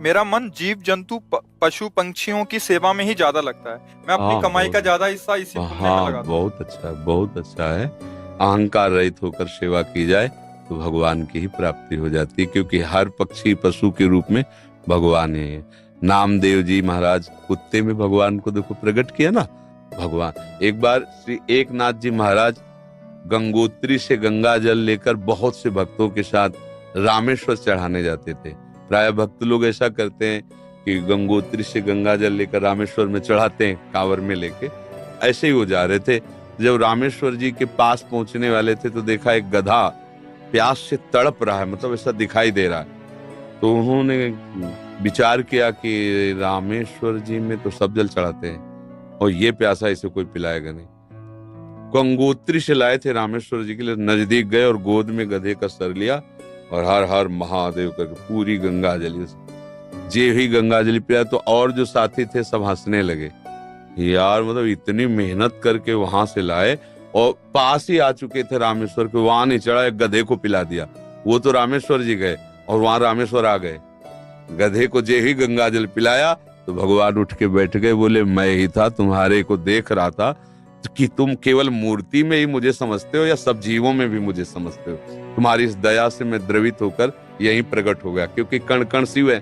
मेरा मन जीव जंतु पशु पंछियों की सेवा में ही ज्यादा लगता है। मैं अपनी हाँ कमाई का बहुत। ज्यादा हिस्सा इसी पुण्य में हाँ लगाता हूँ। बहुत अच्छा है, बहुत अच्छा है। अहंकार रहित होकर सेवा की जाए तो भगवान की ही प्राप्ति हो जाती है, क्योंकि हर पक्षी पशु के रूप में भगवान ही है। नामदेव जी महाराज कुत्ते में भगवान को देखो प्रकट किया ना। भगवान एक बार श्री एकनाथ जी महाराज गंगोत्री से गंगा जल लेकर बहुत से भक्तों के साथ रामेश्वर चढ़ाने जाते थे। प्राय भक्त लोग ऐसा करते हैं कि गंगोत्री से गंगा जल लेकर रामेश्वर में चढ़ाते हैं कांवर में लेके। ऐसे ही वो जा रहे थे। जब रामेश्वर जी के पास पहुंचने वाले थे तो देखा एक गधा प्यास से तड़प रहा है, मतलब ऐसा दिखाई दे रहा है। तो उन्होंने विचार किया कि रामेश्वर जी में तो सब जल चढ़ाते हैं और ये प्यासा इसे कोई पिलाएगा नहीं। गंगोत्री से लाए थे रामेश्वर जी के लिए, नजदीक गए और गोद में गधे का सर लिया और हर हर महादेव करके पूरी गंगा जली। जे ही गंगा जली पिया तो और जो साथी थे सब हंसने लगे। यार मतलब इतनी मेहनत करके वहां से लाए और पास ही आ चुके थे रामेश्वर के, वहां नहीं चढ़ा, एक गधे को पिला दिया। वो तो रामेश्वर जी गए और वहां रामेश्वर आ गए। गधे को जे ही गंगा जल पिलाया तो भगवान उठ के बैठ गए, बोले मैं ही था, तुम्हारे को देख रहा था कि तुम केवल मूर्ति में ही मुझे समझते हो या सब जीवों में भी मुझे समझते हो। तुम्हारी इस दया से मैं द्रवित होकर यहीं प्रकट हो गया, क्योंकि कण कण शिव है,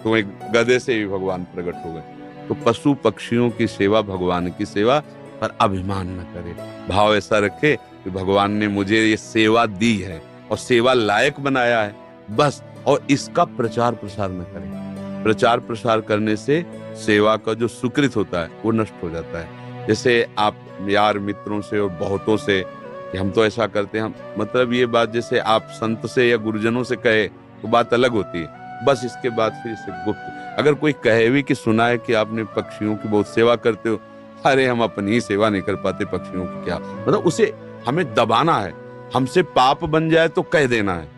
तो एक गधे से ही भगवान प्रकट हो गए। तो पशु पक्षियों की सेवा भगवान की सेवा, पर अभिमान न करे, भाव ऐसा रखे कि भगवान ने मुझे ये सेवा दी है और सेवा लायक बनाया है बस। और इसका प्रचार प्रसार न करें। प्रचार प्रसार करने से सेवा का जो सुकृत होता है वो नष्ट हो जाता है। जैसे आप यार मित्रों से और बहुतों से कि हम तो ऐसा करते हैं, हम मतलब ये बात जैसे आप संत से या गुरुजनों से कहे तो बात अलग होती है, बस इसके बाद फिर इसे गुप्त। अगर कोई कहे भी कि सुना है कि आपने पक्षियों की बहुत सेवा करते हो, अरे हम अपनी ही सेवा नहीं कर पाते, पक्षियों की क्या, मतलब उसे हमें दबाना है। हमसे पाप बन जाए तो कह देना है,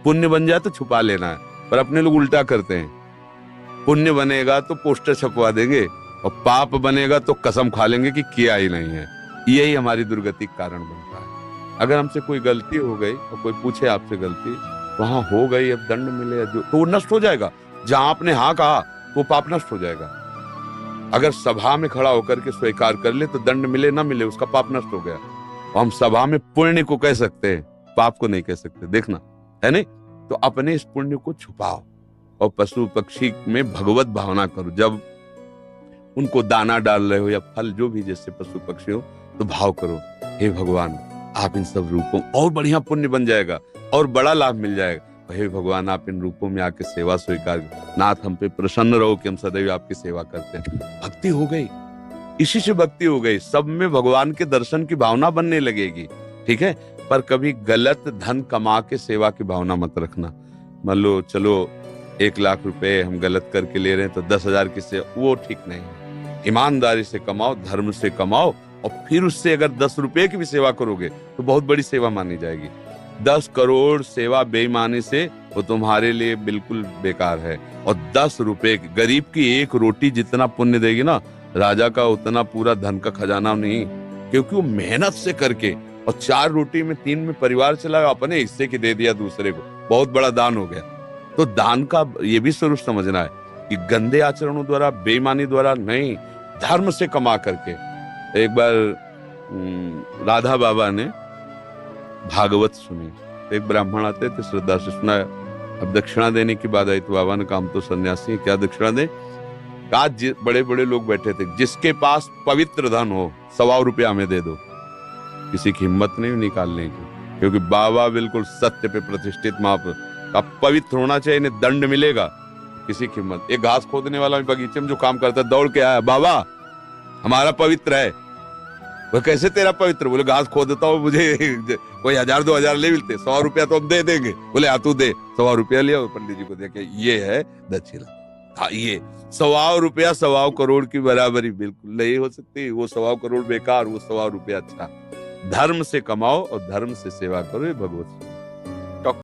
पुण्य बन जाए तो छुपा लेना है। पर अपने लोग उल्टा करते हैं, पुण्य बनेगा तो पोस्टर छपवा देंगे और पाप बनेगा तो कसम खा लेंगे कि किया ही नहीं है। यही हमारी दुर्गति का कारण बनता है। अगर हमसे कोई गलती हो गई और कोई पूछे आपसे गलती, वहां हो गई, अब दंड मिले जो तो वो नष्ट हो जाएगा। जहां आपने हाँ कहा तो पाप नष्ट हो जाएगा। अगर सभा में खड़ा होकर के स्वीकार कर ले तो दंड मिले ना मिले उसका पाप नष्ट हो गया। और हम सभा में पुण्य को कह सकते हैं, पाप को नहीं कह सकते, देखना है नहीं। तो अपने इस पुण्य को छुपाओ और पशु पक्षी में भगवत भावना करो। जब उनको दाना डाल रहे हो या फल जो भी जैसे पशु पक्षी हो, तो भाव करो, हे भगवान आप इन सब रूपों, और बढ़िया पुण्य बन जाएगा और बड़ा लाभ मिल जाएगा। हे भगवान आप इन रूपों में आके सेवा स्वीकार, नाथ हम पे प्रसन्न रहो कि हम सदैव आपकी सेवा करते हैं। भक्ति हो गई, इसी से भक्ति हो गई। सब में भगवान के दर्शन की भावना बनने लगेगी, ठीक है। पर कभी गलत धन कमा के सेवा की भावना मत रखना। मान लो चलो 1 लाख रुपए हम गलत करके ले रहे हैं तो 10,000 की सेवा, वो ठीक नहीं है। ईमानदारी से कमाओ, धर्म से कमाओ, और फिर उससे अगर 10 रुपए की भी सेवा करोगे तो बहुत बड़ी सेवा मानी जाएगी। 10 करोड़ सेवा बेईमानी से वो तुम्हारे लिए बिल्कुल बेकार है। और 10 रुपए गरीब की एक रोटी जितना पुण्य देगी ना, राजा का उतना पूरा धन का खजाना नहीं, क्योंकि वो मेहनत से करके, और 4 रोटी में 3 में परिवार चला, अपने हिस्से की दे दिया दूसरे को, बहुत बड़ा दान हो गया। तो दान का ये भी स्वरूप समझना है कि गंदे आचरणों द्वारा, बेईमानी द्वारा नहीं, धर्म से कमा करके। एक बार राधा बाबा ने भागवत सुनी, तो एक ब्राह्मण आते थे, श्रद्धा से सुना। अब दक्षिणा देने की बात आई तो बाबा ने कहा हम तो सन्यासी हैं, क्या दक्षिणा दें। आज बड़े बड़े लोग बैठे थे, जिसके पास पवित्र धन हो 100 रुपया हमें दे दो। किसी की हिम्मत नहीं निकालने की, क्योंकि बाबा बिल्कुल सत्य पे प्रतिष्ठित महापुरुष। अब पवित्र होना चाहिए, इन्हें दंड मिलेगा। किसी की हिम्मत, एक घास खोदने वाला बगीचे में जो काम करता है दौड़ के आया, बाबा हमारा पवित्र है। वह कैसे तेरा पवित्र? बोले घास खोदता हूँ, मुझे कोई 1000-2000 ले मिलते, 100 रुपया तो हम दे देंगे। बोले हाँ तू दे। 100 रुपया लिया, पंडित जी को दे के, ये है दक्षिणा। हाँ ये 100 रुपया 100 करोड़ की बराबरी बिल्कुल नहीं हो सकती। वो 100 करोड़ बेकार, वो 100 रुपया अच्छा। धर्म से कमाओ और धर्म से सेवा करो, ये भगवत